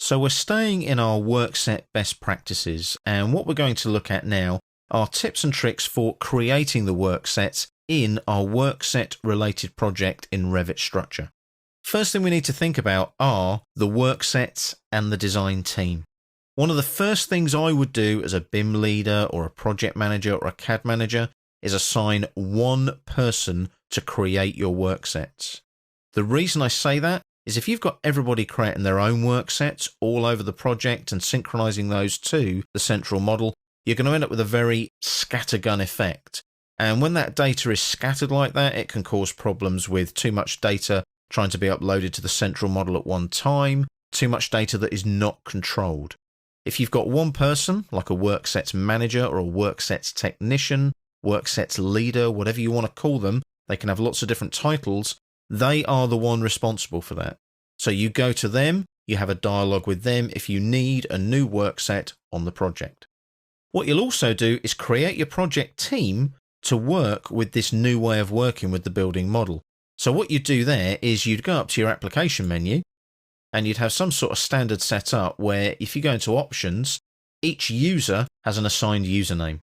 So we're staying in our workset best practices, and what we're going to look at now are tips and tricks for creating the worksets in our workset related project in Revit Structure. First thing we need to think about are the worksets and the design team. One of the first things I would do as a BIM leader or a project manager or a CAD manager is assign one person to create your worksets. The reason I say that is if you've got everybody creating their own worksets all over the project and synchronizing those to the central model, you're going to end up with a very scattergun effect. And when that data is scattered like that, it can cause problems with too much data trying to be uploaded to the central model at one time, too much data that is not controlled. If you've got one person, like a worksets manager or a worksets technician, worksets leader, whatever you want to call them, they can have lots of different titles. They are the one responsible for that. So you go to them, you have a dialogue with them if you need a new workset on the project. What you'll also do is create your project team to work with this new way of working with the building model. So what you do there is you'd go up to your application menu and you'd have some sort of standard setup where if you go into options, each user has an assigned username.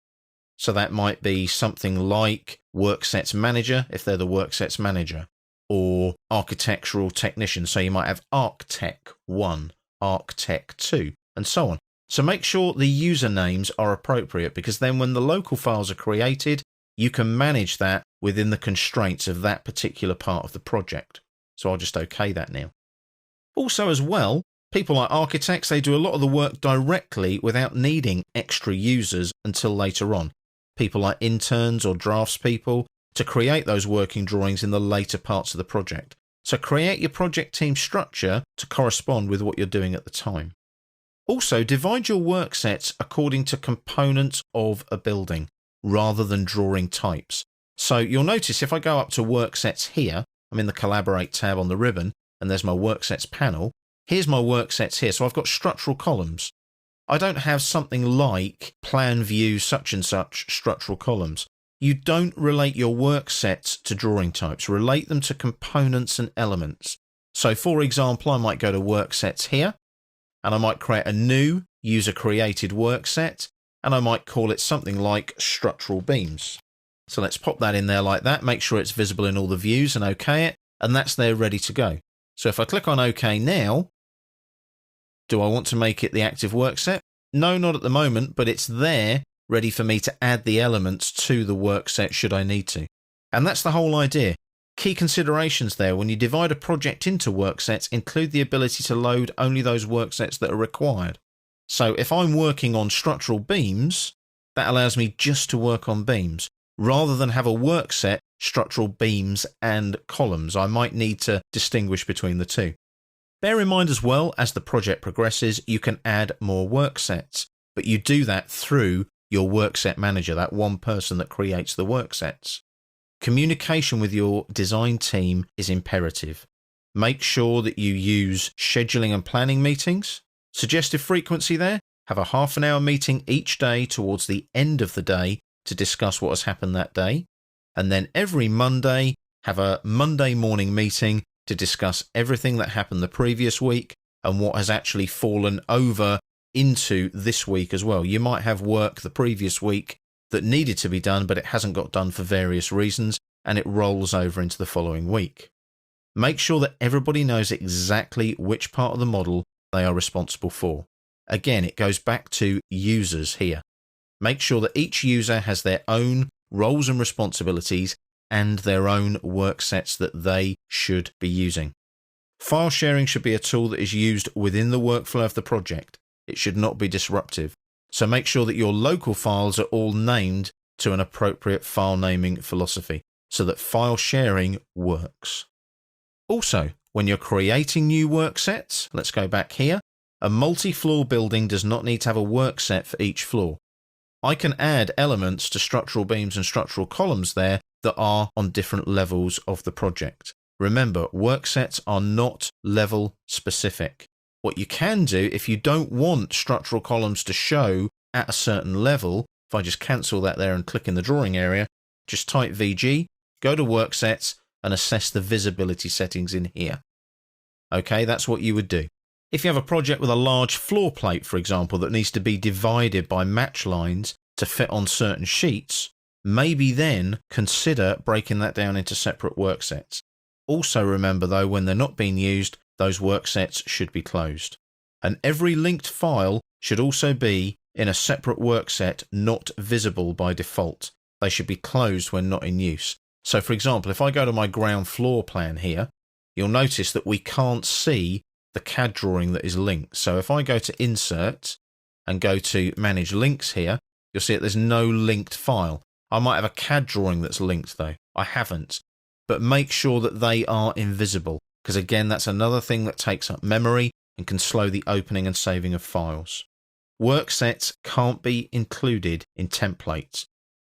So that might be something like Worksets Manager if they're the Worksets Manager, or Architectural Technician. So you might have Architect 1, Architect 2, and so on. So make sure the usernames are appropriate, because then when the local files are created, you can manage that within the constraints of that particular part of the project. So I'll just OK that now. Also as well, people like architects, they do a lot of the work directly without needing extra users until later on. People like interns or draftspeople to create those working drawings in the later parts of the project. So create your project team structure to correspond with what you're doing at the time. Also, divide your worksets according to components of a building rather than drawing types. So you'll notice if I go up to worksets here, I'm in the Collaborate tab on the ribbon, and there's my worksets panel. Here's my worksets here. So I've got structural columns. I don't have something like plan view such and such structural columns. You don't relate your worksets to drawing types. Relate them to components and elements. So for example, I might go to worksets here, and I might create a new user-created workset, and I might call it something like structural beams. So let's pop that in there like that, make sure it's visible in all the views and OK it, and that's there ready to go. So if I click on OK now, do I want to make it the active workset? No, not at the moment, but it's there ready for me to add the elements to the workset should I need to. And that's the whole idea. Key considerations there: when you divide a project into worksets, include the ability to load only those worksets that are required. So if I'm working on structural beams, that allows me just to work on beams, rather than have a workset, structural beams and columns. I might need to distinguish between the two. Bear in mind as well, as the project progresses, you can add more worksets, but you do that through your workset manager, that one person that creates the worksets. Communication with your design team is imperative. Make sure that you use scheduling and planning meetings. Suggested frequency there: have a half-an-hour meeting each day towards the end of the day to discuss what has happened that day. And then every Monday, have a Monday morning meeting to discuss everything that happened the previous week and what has actually fallen over into this week as well. You might have work the previous week that needed to be done, but it hasn't got done for various reasons, and it rolls over into the following week. Make sure that everybody knows exactly which part of the model they are responsible for. Again, it goes back to users here. Make sure that each user has their own roles and responsibilities and their own worksets that they should be using. File sharing should be a tool that is used within the workflow of the project. It should not be disruptive. So make sure that your local files are all named to an appropriate file naming philosophy so that file sharing works. Also, when you're creating new worksets, let's go back here, a multi-floor building does not need to have a workset for each floor. I can add elements to structural beams and structural columns there that are on different levels of the project. Remember, worksets are not level specific. What you can do, if you don't want structural columns to show at a certain level, if I just cancel that there and click in the drawing area, just type VG, go to worksets and assess the visibility settings in here. Okay, that's what you would do. If you have a project with a large floor plate, for example, that needs to be divided by match lines to fit on certain sheets, maybe then consider breaking that down into separate work sets. Also remember though, when they're not being used, those work sets should be closed. And every linked file should also be in a separate work set not visible by default. They should be closed when not in use. So for example, if I go to my ground floor plan here, you'll notice that we can't see the CAD drawing that is linked. So if I go to Insert and go to Manage Links here, you'll see that there's no linked file. I might have a CAD drawing that's linked though. I haven't. But make sure that they are invisible, because again, that's another thing that takes up memory and can slow the opening and saving of files. Work sets can't be included in templates.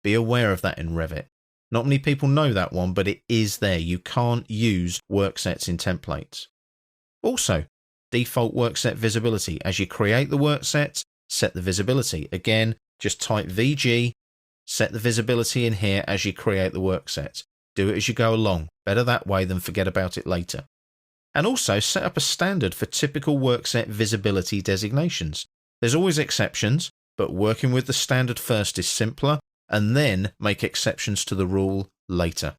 Be aware of that in Revit. Not many people know that one, but it is there. You can't use work sets in templates. Also, default work set visibility. As you create the work sets, set the visibility. Again, just type VG, set the visibility in here as you create the work sets. Do it as you go along. Better that way than forget about it later. And also set up a standard for typical work set visibility designations. There's always exceptions, but working with the standard first is simpler, and then make exceptions to the rule later.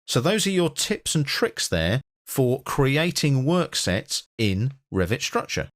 So those are your tips and tricks there for creating work sets in Revit Structure.